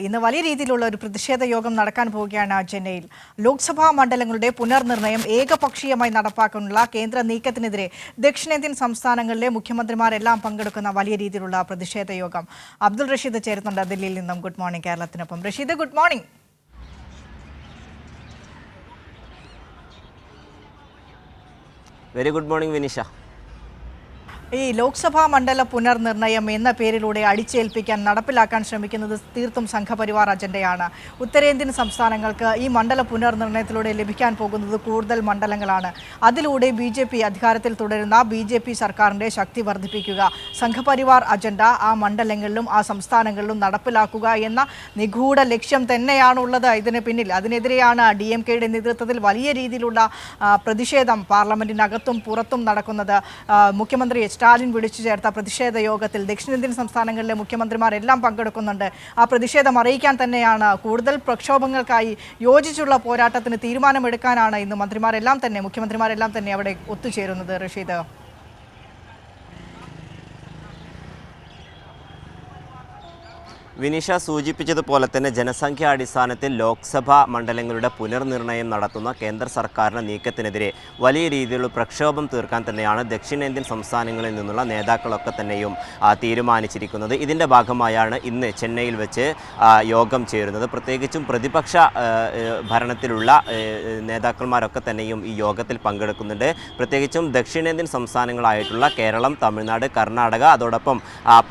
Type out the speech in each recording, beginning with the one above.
ഇന്ന് വലിയ രീതിയിലുള്ള ഒരു പ്രതിഷേധ യോഗം നടക്കാൻ പോവുകയാണ് ചെന്നൈയിൽ. ലോക്സഭാ മണ്ഡലങ്ങളുടെ പുനർനിർണയം ഏകപക്ഷീയമായി നടപ്പാക്കാനുള്ള കേന്ദ്ര നീക്കത്തിനെതിരെ ദക്ഷിണേന്ത്യൻ സംസ്ഥാനങ്ങളിലെ മുഖ്യമന്ത്രിമാരെല്ലാം പങ്കെടുക്കുന്ന വലിയ രീതിയിലുള്ള പ്രതിഷേധ യോഗം. അബ്ദുൾ റഷീദ് ചേരുന്നുണ്ട് ദില്ലിയിൽ നിന്നും. ഗുഡ് മോർണിംഗ് കേരളത്തിനൊപ്പം. Rasheed, good morning. Very good morning Vinisha. ഈ ലോക്സഭാ മണ്ഡല പുനർനിർണയം എന്ന പേരിലൂടെ അടിച്ചേൽപ്പിക്കാൻ നടപ്പിലാക്കാൻ ശ്രമിക്കുന്നത് തീർത്തും സംഘപരിവാർ അജണ്ടയാണ്. ഉത്തരേന്ത്യൻ സംസ്ഥാനങ്ങൾക്ക് ഈ മണ്ഡല പുനർനിർണയത്തിലൂടെ ലഭിക്കാൻ പോകുന്നത് കൂടുതൽ മണ്ഡലങ്ങളാണ്. അതിലൂടെ BJP അധികാരത്തിൽ തുടരുന്ന BJP സർക്കാരിൻ്റെ ശക്തി വർദ്ധിപ്പിക്കുക, സംഘപരിവാർ അജണ്ട ആ മണ്ഡലങ്ങളിലും ആ സംസ്ഥാനങ്ങളിലും നടപ്പിലാക്കുക എന്ന നിഗൂഢ ലക്ഷ്യം തന്നെയാണുള്ളത് ഇതിന് പിന്നിൽ. അതിനെതിരെയാണ് DMKയുടെ നേതൃത്വത്തിൽ വലിയ രീതിയിലുള്ള പ്രതിഷേധം പാർലമെന്റിനകത്തും പുറത്തും നടക്കുന്നത്. മുഖ്യമന്ത്രി സ്റ്റാലിൻ വിളിച്ചു ചേർത്ത പ്രതിഷേധ യോഗത്തിൽ ദക്ഷിണേന്ത്യൻ സംസ്ഥാനങ്ങളിലെ മുഖ്യമന്ത്രിമാരെല്ലാം പങ്കെടുക്കുന്നുണ്ട്. ആ പ്രതിഷേധം അറിയിക്കാൻ തന്നെയാണ്, കൂടുതൽ പ്രക്ഷോഭങ്ങൾക്കായി യോജിച്ചുള്ള പോരാട്ടത്തിന് തീരുമാനമെടുക്കാനാണ് ഇന്ന് മുഖ്യമന്ത്രിമാരെല്ലാം തന്നെ അവിടെ ഒത്തുചേരുന്നത്. റഷീദ്, വിനിഷ സൂചിപ്പിച്ചതുപോലെ തന്നെ ജനസംഖ്യാടിസ്ഥാനത്തിൽ ലോക്സഭാ മണ്ഡലങ്ങളുടെ പുനർനിർണയം നടത്തുന്ന കേന്ദ്ര സർക്കാരിൻ്റെ നീക്കത്തിനെതിരെ വലിയ രീതിയിലുള്ള പ്രക്ഷോഭം തീർക്കാൻ തന്നെയാണ് ദക്ഷിണേന്ത്യൻ സംസ്ഥാനങ്ങളിൽ നിന്നുള്ള നേതാക്കളൊക്കെ തന്നെയും തീരുമാനിച്ചിരിക്കുന്നത്. ഇതിൻ്റെ ഭാഗമായാണ് ഇന്ന് ചെന്നൈയിൽ വെച്ച് യോഗം ചേരുന്നത്. പ്രത്യേകിച്ചും പ്രതിപക്ഷ ഭരണത്തിലുള്ള നേതാക്കന്മാരൊക്കെ തന്നെയും ഈ യോഗത്തിൽ പങ്കെടുക്കുന്നുണ്ട്. പ്രത്യേകിച്ചും ദക്ഷിണേന്ത്യൻ സംസ്ഥാനങ്ങളായിട്ടുള്ള കേരളം, തമിഴ്നാട്, കർണാടക, അതോടൊപ്പം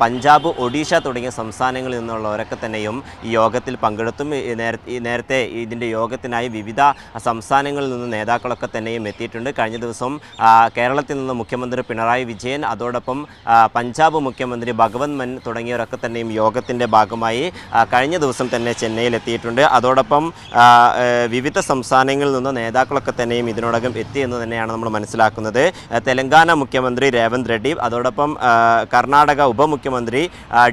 പഞ്ചാബ്, ഒഡീഷ തുടങ്ങിയ സംസ്ഥാനങ്ങളിൽ നിന്നുള്ള ൊക്കെ തന്നെയും ഈ യോഗത്തിൽ പങ്കെടുത്തും. നേരത്തെ ഇതിൻ്റെ യോഗത്തിനായി വിവിധ സംസ്ഥാനങ്ങളിൽ നിന്ന് നേതാക്കളൊക്കെ തന്നെയും എത്തിയിട്ടുണ്ട്. കഴിഞ്ഞ ദിവസം കേരളത്തിൽ നിന്ന് മുഖ്യമന്ത്രി പിണറായി വിജയൻ, അതോടൊപ്പം പഞ്ചാബ് മുഖ്യമന്ത്രി ഭഗവത് മാൻ തുടങ്ങിയവരൊക്കെ തന്നെയും യോഗത്തിൻ്റെ ഭാഗമായി കഴിഞ്ഞ ദിവസം തന്നെ ചെന്നൈയിൽ എത്തിയിട്ടുണ്ട്. അതോടൊപ്പം വിവിധ സംസ്ഥാനങ്ങളിൽ നിന്ന് നേതാക്കളൊക്കെ തന്നെയും ഇതിനോടകം എത്തിയെന്ന് തന്നെയാണ് നമ്മൾ മനസ്സിലാക്കുന്നത്. തെലങ്കാന മുഖ്യമന്ത്രി രേവന്ത് റെഡ്ഡി, അതോടൊപ്പം കർണാടക ഉപമുഖ്യമന്ത്രി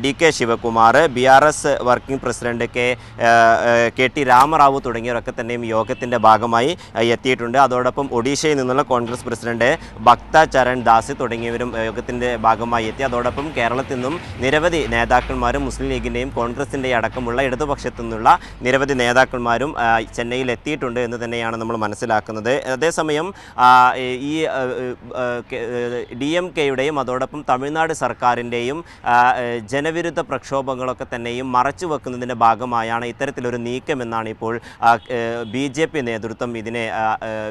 DK Shivakumar, BRS working president KT Rama Rao തുടങ്ങിയവരൊക്കെ തന്നെയും യോഗത്തിൻ്റെ ഭാഗമായി എത്തിയിട്ടുണ്ട്. അതോടൊപ്പം ഒഡീഷയിൽ നിന്നുള്ള കോൺഗ്രസ് പ്രസിഡന്റ് ഭക്ത ചരൺ ദാസ് തുടങ്ങിയവരും യോഗത്തിൻ്റെ ഭാഗമായി എത്തി. അതോടൊപ്പം കേരളത്തിൽ നിന്നും നിരവധി നേതാക്കന്മാരും മുസ്ലിം ലീഗിൻ്റെയും കോൺഗ്രസിൻ്റെയും അടക്കമുള്ള ഇടതുപക്ഷത്തു നിന്നുള്ള നിരവധി നേതാക്കന്മാരും ചെന്നൈയിൽ എത്തിയിട്ടുണ്ട് എന്ന് തന്നെയാണ് നമ്മൾ മനസ്സിലാക്കുന്നത്. അതേസമയം ഈ DMKയുടെയും അതോടൊപ്പം തമിഴ്നാട് സർക്കാരിൻ്റെയും ജനവിരുദ്ധ പ്രക്ഷോഭങ്ങളൊക്കെ തന്നെയും മറച്ചു വെക്കുന്നതിൻ്റെ ഭാഗമായാണ് ഇത്തരത്തിലൊരു നീക്കമെന്നാണ് ഇപ്പോൾ BJP നേതൃത്വം ഇതിനെ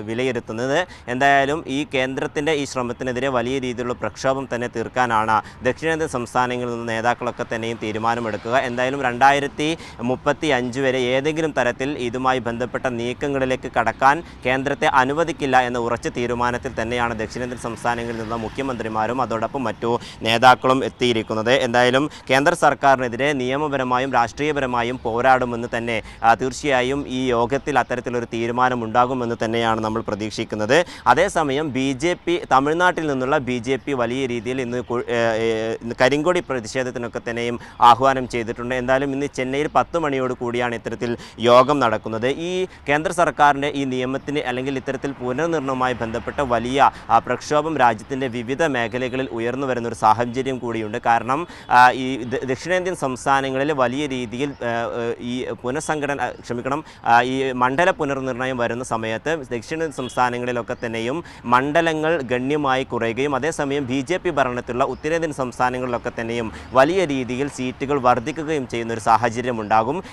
വിലയിരുത്തുന്നത്. എന്തായാലും ഈ കേന്ദ്രത്തിൻ്റെ ഈ ശ്രമത്തിനെതിരെ വലിയ രീതിയിലുള്ള പ്രക്ഷോഭം തന്നെ തീർക്കാനാണ് ദക്ഷിണേന്ത്യൻ സംസ്ഥാനങ്ങളിൽ നിന്ന് നേതാക്കളൊക്കെ തന്നെയും തീരുമാനമെടുക്കുക. എന്തായാലും 2035 വരെ ഏതെങ്കിലും തരത്തിൽ ഇതുമായി ബന്ധപ്പെട്ട നീക്കങ്ങളിലേക്ക് കടക്കാൻ കേന്ദ്രത്തെ അനുവദിക്കില്ല എന്ന ഉറച്ച തീരുമാനത്തിൽ തന്നെയാണ് ദക്ഷിണേന്ത്യൻ സംസ്ഥാനങ്ങളിൽ നിന്നുള്ള മുഖ്യമന്ത്രിമാരും അതോടൊപ്പം മറ്റു നേതാക്കളും എത്തിയിരിക്കുന്നത്. എന്തായാലും കേന്ദ്ര സർക്കാരിനെതിരെ നിയമപരമായും രാഷ്ട്രീയപരമായും പോരാടുമെന്ന് തന്നെ തീർച്ചയായും ഈ യോഗത്തിൽ അത്തരത്തിലൊരു തീരുമാനമുണ്ടാകുമെന്ന് തന്നെയാണ് നമ്മൾ പ്രതീക്ഷിക്കുന്നത്. അതേസമയം തമിഴ്നാട്ടിൽ നിന്നുള്ള BJP വലിയ രീതിയിൽ ഇന്ന് കരിങ്കൊടി പ്രതിഷേധത്തിനൊക്കെ തന്നെയും ആഹ്വാനം ചെയ്തിട്ടുണ്ട്. എന്തായാലും ഇന്ന് ചെന്നൈയിൽ 10 മണിയോട് കൂടിയാണ് ഇത്തരത്തിൽ യോഗം നടക്കുന്നത്. ഈ കേന്ദ്ര സർക്കാരിൻ്റെ ഈ നിയമത്തിന് അല്ലെങ്കിൽ ഇത്തരത്തിൽ പുനർനിർണയവുമായി ബന്ധപ്പെട്ട വലിയ പ്രക്ഷോഭം രാജ്യത്തിൻ്റെ വിവിധ മേഖലകളിൽ ഉയർന്നു വരുന്നൊരു സാഹചര്യം കൂടിയുണ്ട്. കാരണം ഈ ദക്ഷിണേന്ത്യൻ സംസ്ഥാനങ്ങളിൽ വലിയ രീതിയിൽ ഈ ഈ മണ്ഡല പുനർനിർണയം വരുന്ന സമയത്ത് ദക്ഷിണ സംസ്ഥാനങ്ങളിലൊക്കെ തന്നെയും മണ്ഡലങ്ങൾ ഗണ്യമായി കുറയുകയും അതേസമയം BJP ഭരണത്തിലുള്ള ഉത്തരേന്ത്യൻ സംസ്ഥാനങ്ങളിലൊക്കെ തന്നെയും വലിയ രീതിയിൽ സീറ്റുകൾ വർദ്ധിക്കുകയും ചെയ്യുന്ന ഒരു സാഹചര്യം ഉണ്ടാകും.